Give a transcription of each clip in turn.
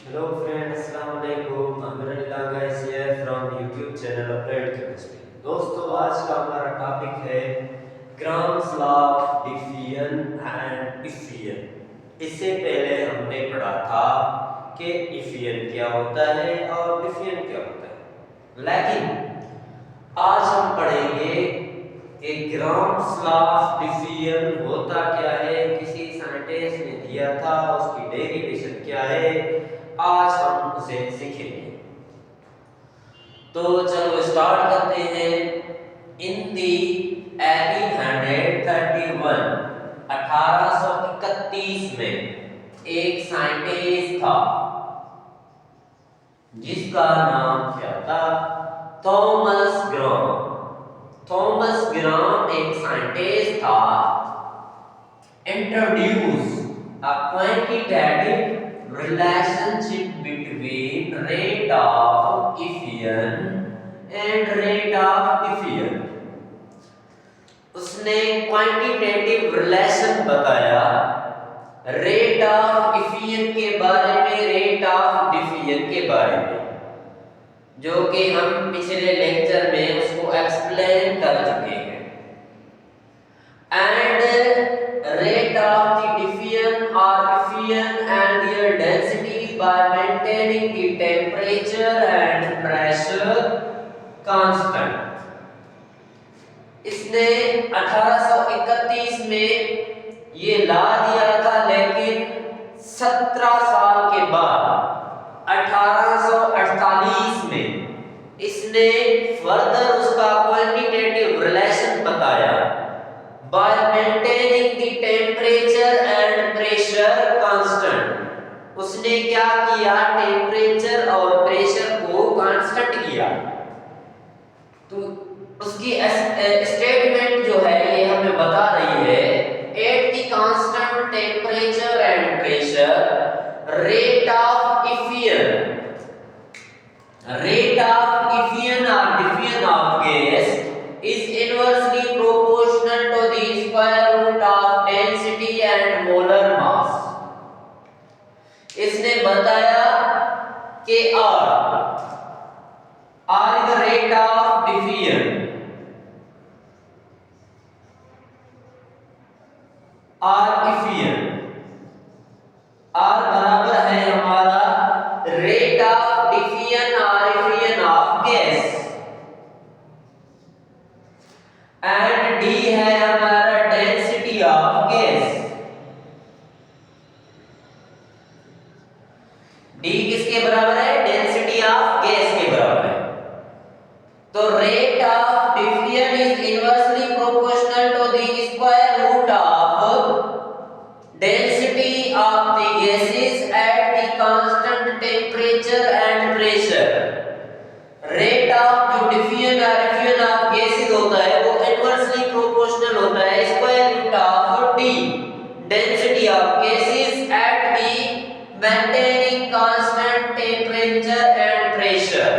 Hello friends, Assalamu alaikum. I'm Ranila guys here from YouTube channel Applied Chemistry. दोस्तों आज का हमारा topic है Graham's law of diffusion and effusion. इससे पहले हमने पढ़ा था कि इफिजन क्या होता है और डिफिजन क्या होता है, लेकिन आज हम पढ़ेंगे कि ग्राम्स लॉ ऑफ डिफिजन होता क्या है, किसी साइंटिस्ट ने दिया था, उसकी डेरिवेशन क्या है, आज हम उसे सीखेंगे। तो चलो स्टार्ट करते हैं। इन दी 1831 में एक साइंटिस्ट था जिसका नाम क्या था, थॉमस ग्राम। थॉमस ग्राम एक साइंटिस्ट था, introduce a quantitative relationship between rate of effusion and rate of diffusion। उसने क्वांटिटेटिव रिलेशन बताया रेट ऑफ इफिजन के बारे में, रेट ऑफ डिफ्यूजन के बारे में, जो कि हम पिछले लेक्चर में उसको एक्सप्लेन कर चुके हैं। And rate of the diffusion or effusion and their density by maintaining the temperature and pressure constant। इसने 1831 में ये ला दिया था, लेकिन 17 साल के बाद 1848 में इसने फर्दर उसका क्वांटिटेटिव रिलेशन बताया by maintaining the temperature and pressure constant। उसने क्या किया, टेम्परेचर और प्रेशर को कांस्टेंट किया। तो उसकी स्टेटमेंट जो है ये हमें बता रही है, at the constant temperature and pressure rate of effusion or diffusion of gas is inversely proportional to the square root of density and molar mass। इसने बताया कि R is the rate of diffusion, R effusion, R बराबर है हमारा rate of diffusion और effusion of gas, and D है हमारा density of gas. D किसके बराबर है, डेंसिटी ऑफ गैस के बराबर है। तो rate of diffusion is inversely proportional to the square root of density of the gases at the constant temperature and pressure. Rate of जो डिफ्यूजन और effusion of gases होता है वो इनवर्सली प्रोपोर्शनल होता है square root of the density of gases at the maintaining constant temperature and pressure.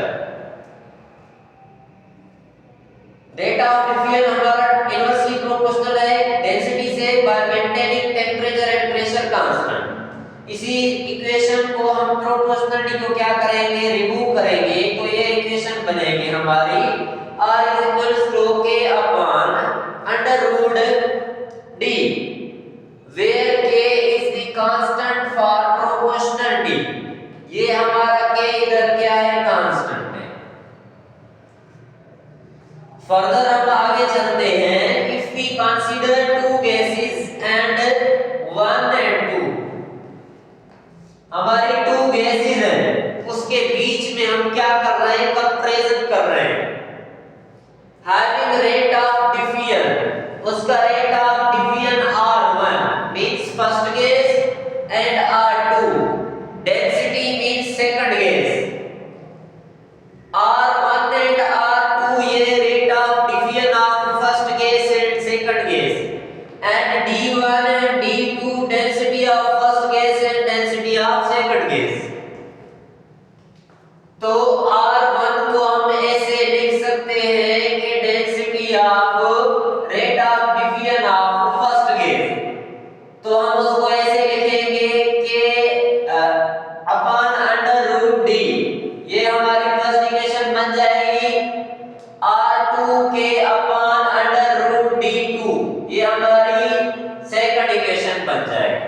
Rate of diffusion हमारा inversely proportional है density से by maintaining temperature and pressure constant. इसी equation को हम प्रोपोर्शनलिटी को क्या करेंगे, रिमूव करेंगे, तो ये इक्वेशन बनेगी हमारी R is equals to K upon under root D, where K is the constant for proportionality। ये हमारा K इधर क्या है, कांस्टेंट है। फर्दर हम आगे चलते हैं। If we consider two gases and 1 and 2, हमारी 2 गैसेस हैं, उसके बीच में हम क्या कर रहे हैं, कंपैरिजन कर रहे हैं। हैविंग रेट ऑफ डिफ्यूजन, उसका rate of diffusion R1 means first gas and R2 density means second gas. R1 and R2 ये rate of diffusion of first gas and second gas, and D1 and D2 density of first gas and density of second gas. तो R1 को हम ऐसे लिख सकते हैं कि density of rate of diffusion of first gas. तो हम उसको ऐसे लिखेंगे कि अपॉन जाएगी।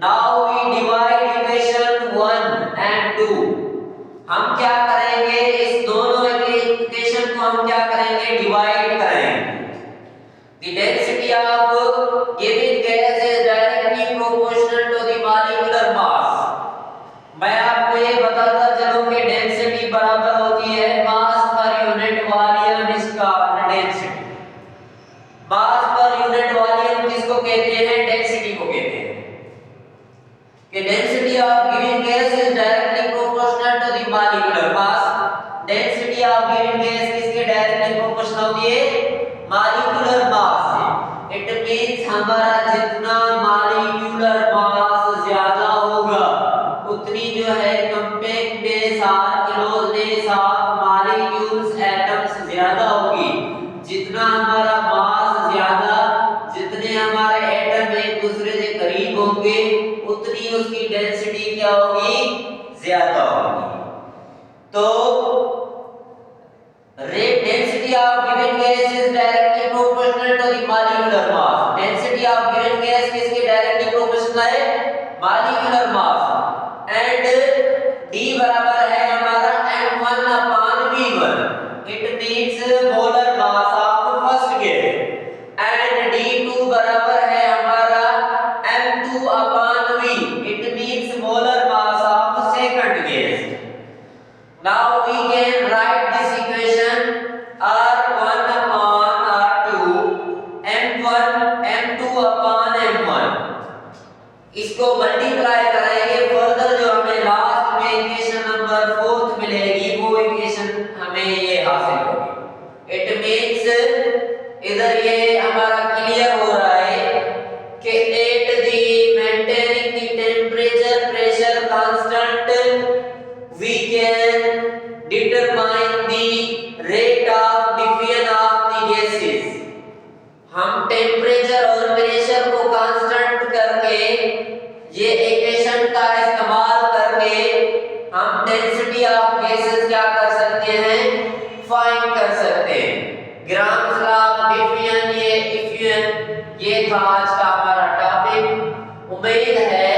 Now we divide equation 1 and 2। हम क्या करेंगे, इस दोनों इक्वेशन को हम क्या करेंगे, डिवाइड करेंगे। The density of given gas is directly proportional to the molecular mass। मैं आपको ये बताता चलूं कि डेंसिटी बराबर होती है मास पर यूनिट वॉल्यूम इसका डेंसिटी। मास पर यूनिट वॉल्यूम किसको कहते हैं, डेंसिटी को कहते हैं। कि density of given gas is directly proportional to the molecular mass. Density of given gas किसके डायरेक्टली प्रोपोर्शनल होती है, मॉलिक्यूलर मास से। इट मींस हमारा जितना मॉलिक्यूलर मास ज्यादा होगा उतनी जो है कंपैक्टनेस और क्लोजनेस ऑफ मॉलिक्यूल्स एटम्स ज्यादा होगी। जितना हमारा मास ज्यादा, जितने हमारे एटम एक दूसरे से करीब होंगे उतनी उसकी डेंसिटी क्या होगी, ज्यादा होगी। तो rate density of given gas is directly proportional to the molecular mass। density of given gas किसके directly proportional है, molecular mass। and d बराबर है हमारा m1 upon v1। it means molar mass of first gas। and d2 बराबर है हमारा m2 upon v। it means molar mass of second gas। now we can write this equation R1 upon R2 M2 upon M1। इसको multiply करेंगे further, जो हमें last में equation number 4 मिलेगी वो इक्वेशन हमें ये हासिल होगी। इट मींस इधर ये हमारा क्लियर हो रहा है कि eight the maintaining the temperature pressure constant we can determine the rate of diffusion of the gases। हम टेम्परेचर और प्रेशर को कांस्टेंट करके ये इक्वेशन का इस्तेमाल करके हम डेंसिटी ऑफ गैसेस क्या कर सकते हैं, फाइंड कर सकते हैं। ग्राम्स ऑफ डिफ्यूजन, ये था आज का हमारा टॉपिक। उम्मीद है